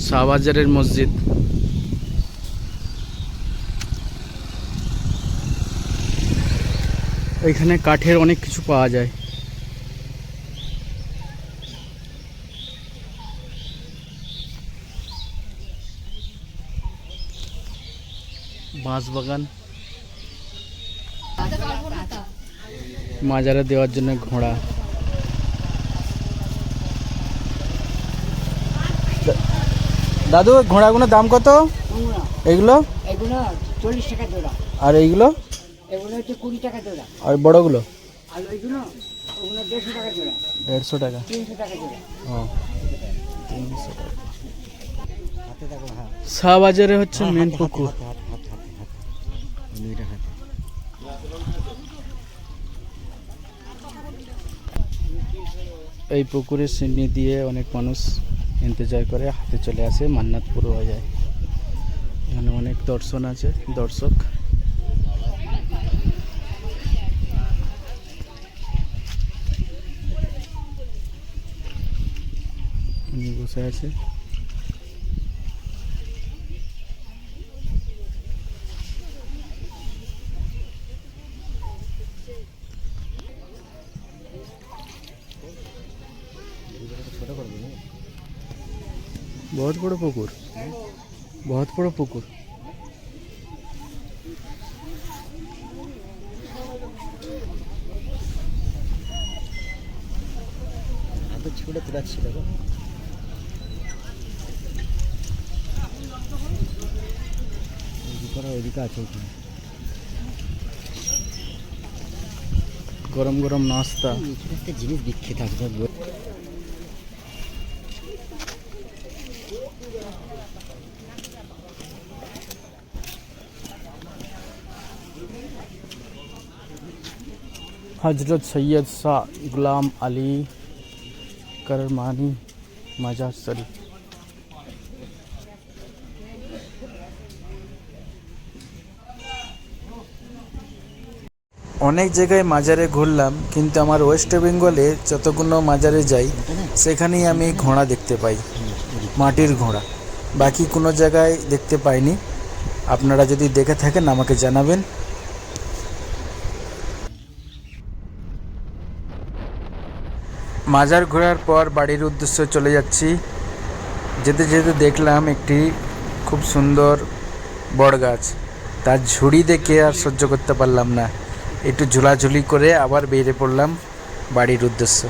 শাহবাজারের মসজিদ। এখানে কাঠের অনেক কিছু পাওয়া যায়। বাঁশ বাগান, মাজারে দেওয়ার জন্য ঘোড়া। দাদু, ঘোড়াগুলোর দাম কত? এগুলো 40 টাকা জোড়া। আর এইগুলো? এগুলো হচ্ছে 20 টাকা জোড়া। আর বড়গুলো? আর ওইগুলো 150 টাকা জোড়া। 150 টাকা? 300 টাকা জোড়া। ও, 300 টাকা। শাহবাজারে হচ্ছে মেন পুকুর। এই পুকুরের সিঁড়ি দিয়ে অনেক মানুষ ইন্তজার করে হাতে চলে আসে, মান্নাত পুরো হয়ে যায়। এখানে অনেক দর্শক আছে। উনি বসে আছে। बहुत बड़ा पुकुर, बहुत बड़ा पुकुर। ছুটে তুলাচ্ছিল গো। ওইদিকে আছে গরম গরম নাস্তা। একটা জিনিস বিখ্যাত থাকবে। हजरत सैयद शाह गुलाम अली करमानी मजार शरीफ। অনেক জায়গায় মাজারে ঘুরলাম, কিন্তু আমার ওয়েস্ট বেঙ্গলে যতগুলো মাজারে যাই সেখানেই আমি ঘোড়া দেখতে পাই, মাটির ঘোড়া। বাকি কোনো জায়গায় দেখতে পাইনি। আপনারা যদি দেখে থাকেন আমাকে জানাবেন। মাজার ঘোরার পর বাড়ির উদ্দেশ্যে চলে যাচ্ছি। যেতে যেতে দেখলাম একটি খুব সুন্দর বট গাছ। তার ঝুড়ি দেখে আর সহ্য করতে পারলাম না, একটু ঝুলাঝুলি করে আবার বেরিয়ে পড়লাম বাড়ির উদ্দেশ্যে।